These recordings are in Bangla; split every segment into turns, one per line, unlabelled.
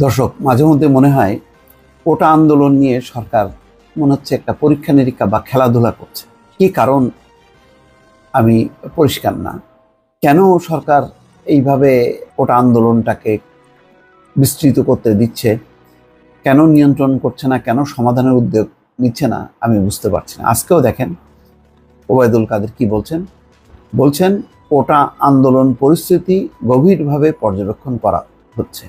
দর্শক, মাঝে মধ্যে মনে হয় কোটা আন্দোলন নিয়ে সরকার মনে হচ্ছে একটা পরীক্ষা নিরীক্ষা বা খেলাধুলা করছে। কি কারণ আমি পরিষ্কার না। কেন সরকার এইভাবে কোটা আন্দোলনটাকে বিস্তৃত করতে দিচ্ছে, কেন নিয়ন্ত্রণ করছে না, কেন সমাধানের উদ্যোগ নিচ্ছে না, আমি বুঝতে পারছি না। আজকেও দেখেন ওবায়দুল কাদের কি বলছেন কোটা আন্দোলন পরিস্থিতি গভীরভাবে পর্যবেক্ষণ করা হচ্ছে।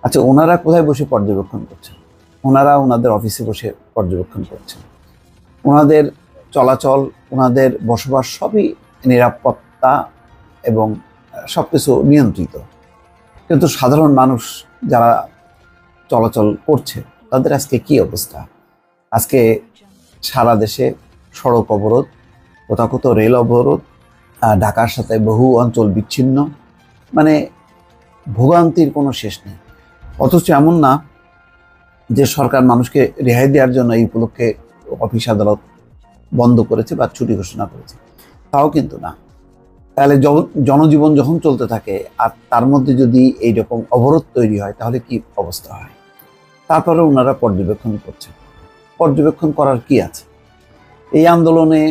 আচ্ছা, ওনারা কোথায় বসে পর্যবেক্ষণ করছেন? ওনারা ওনাদের অফিসে বসে পর্যবেক্ষণ করছেন। ওনাদের চলাচল, ওনাদের বসবাস সবই নিরাপত্তা এবং সব কিছু নিয়ন্ত্রিত। কিন্তু সাধারণ মানুষ যারা চলাচল করছে তাদের আজকে কি অবস্থা? আজকে সারা দেশে সড়ক অবরোধ, কোথাও কোথাও রেল অবরোধ, ঢাকার সাথে বহু অঞ্চল বিচ্ছিন্ন, মানে ভোগান্তির কোনো শেষ নেই। অথচ এমন না যে সরকার মানুষকে রেহাই দেওয়ার জন্য এই উপলক্ষে অফিস আদালত বন্ধ করেছে বা ছুটি ঘোষণা করেছে, তাও কিন্তু না। তাহলে জনজীবন যখন চলতে থাকে আর তার মধ্যে যদি এইরকম অবরোধ তৈরি হয় তাহলে কি অবস্থা হয়? তারপরে ওনারা পর্যবেক্ষণ করছেন। পর্যবেক্ষণ করার কি আছে? এই আন্দোলনে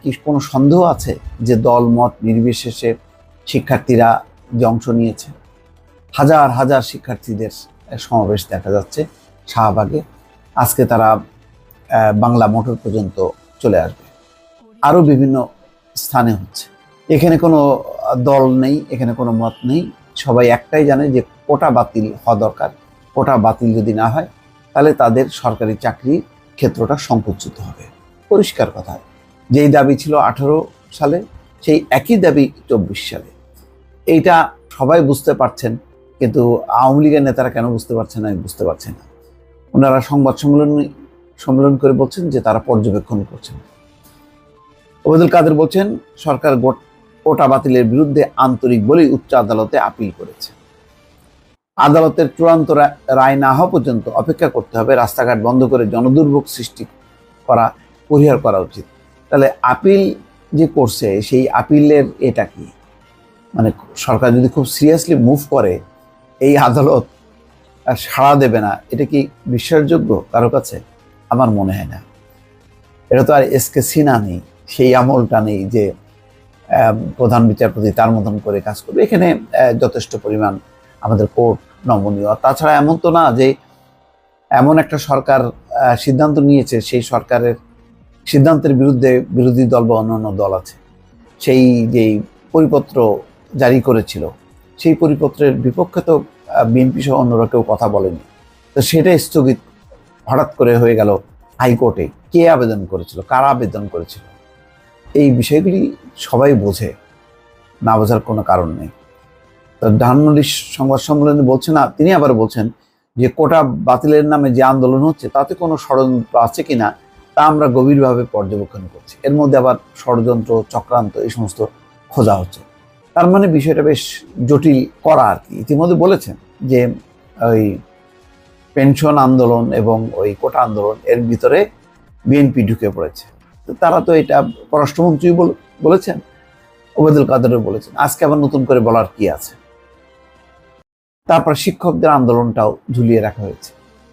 কি কোনো সন্দেহ আছে যে দল মত নির্বিশেষে শিক্ষার্থীরা যে অংশ নিয়েছে? হাজার হাজার শিক্ষার্থীদের সমাবেশ দেখা যাচ্ছে শাহবাগে। আজকে তারা বাংলা মোটর পর্যন্ত চলে আসবে, আরও বিভিন্ন স্থানে হচ্ছে। এখানে কোনো দল নেই, এখানে কোনো মত নেই। সবাই একটাই জানে যে কোটা বাতিল হওয়া দরকার। কোটা বাতিল যদি না হয় তাহলে তাদের সরকারি চাকরির ক্ষেত্রটা সংকুচিত হবে। পরিষ্কার কথা, যেই দাবি ছিল 18 সালে সেই একই দাবি 24 সালে। এইটা সবাই বুঝতে পারছেন, কিন্তু আওয়ামী লীগের নেতারা কেন বুঝতে পারছেন না আমি বুঝতে পারছি না। ওনারা সংবাদ সম্মেলন করে বলছেন যে তারা পর্যবেক্ষণ করছেন। ওবায়দুল কাদের বলছেন সরকার কোটা বাতিলের বিরুদ্ধে আন্তরিক বলেই উচ্চ আদালতে আপিল করেছে। আদালতের চূড়ান্ত রায় না হওয়া পর্যন্ত অপেক্ষা করতে হবে। রাস্তাঘাট বন্ধ করে জনদুর্ভোগ সৃষ্টি করা পরিহার করা উচিত। তাহলে আপিল যে করছে সেই আপিলের এটা কি? মানে সরকার যদি খুব সিরিয়াসলি মুভ করে এই আদালত সাড়া দেবে না, এটা কি বিশ্বাসযোগ্য কারো কাছে? আমার মনে হয় না। এটা তো আর এসকে সিনা নেই, সেই আমলটা নেই যে প্রধান বিচারপতি তার মতন করে কাজ করবে। এখানে যথেষ্ট পরিমাণ আমাদের কোর্ট নমনীয়। তাছাড়া এমন তো না যে এমন একটা সরকার সিদ্ধান্ত নিয়েছে, সেই সরকারের সিদ্ধান্তের বিরুদ্ধে বিরোধী দল বা অন্যান্য দল আছে। সেই যেই পরিপত্র জারি করেছিল সেই পরিপত্রের বিপক্ষে তো বিএনপি সহ অন্যরা কেউ কথা বলেনি। তো সেটা স্থগিত হঠাৎ করে হয়ে গেল হাইকোর্টে। কে আবেদন করেছিল, কারা আবেদন করেছিল, এই বিষয়গুলি সবাই বোঝে, না বোঝার কোনো কারণ নেই। তো ধানমন্ডি সংবাদ সম্মেলনে বলছেন না, তিনি আবার বলছেন যে কোটা বাতিলের নামে যে আন্দোলন হচ্ছে তাতে কোনো ষড়যন্ত্র আছে কিনা তা আমরা গভীরভাবে পর্যবেক্ষণ করছি। এর মধ্যে আবার ষড়যন্ত্র, চক্রান্ত এই সমস্ত খোঁজা হচ্ছে। তার মানে বিষয়টা বেশ জটিল করা আর কি। ইতিমধ্যে বলেছেন যে ওই পেনশন আন্দোলন এবং ওই কোটা আন্দোলন এর ভিতরে বিএনপি ঢুকে পড়েছে। তো তারা তো এটা পররাষ্ট্রমন্ত্রী বলেছেন, ওবায়দুল কাদেরও বলেছেন, আজকে আবার নতুন করে বলার কি আছে? তারপর শিক্ষকদের আন্দোলনটাও ঝুলিয়ে রাখা হয়েছে।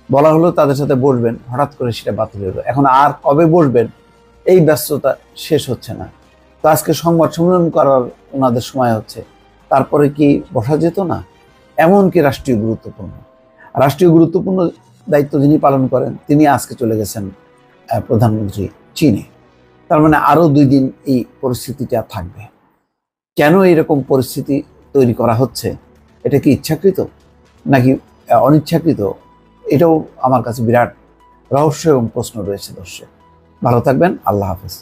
বলা হলো তাদের সাথে বসবেন, হঠাৎ করে সেটা বাতিল হলো। এখন আর কবে বসবেন এই ব্যস্ততা শেষ হচ্ছে না। তো আজকে সংবাদ সম্মেলন করার ওনাদের সময় হচ্ছে, তারপরে কি বসা যেত না? এমনকি রাষ্ট্রীয় গুরুত্বপূর্ণ দায়িত্ব যিনি পালন করেন তিনি আজকে চলে গেছেন প্রধানমন্ত্রী চীনে। তার মানে আরও 2 দিন এই পরিস্থিতিটা থাকবে। কেন এরকম পরিস্থিতি তৈরি করা হচ্ছে? এটা কি ইচ্ছাকৃত নাকি অনিচ্ছাকৃত? এটাও আমার কাছে বিরাট রহস্য এবং প্রশ্ন রয়েছে। দর্শক, ভালো থাকবেন। আল্লাহ হাফেজ।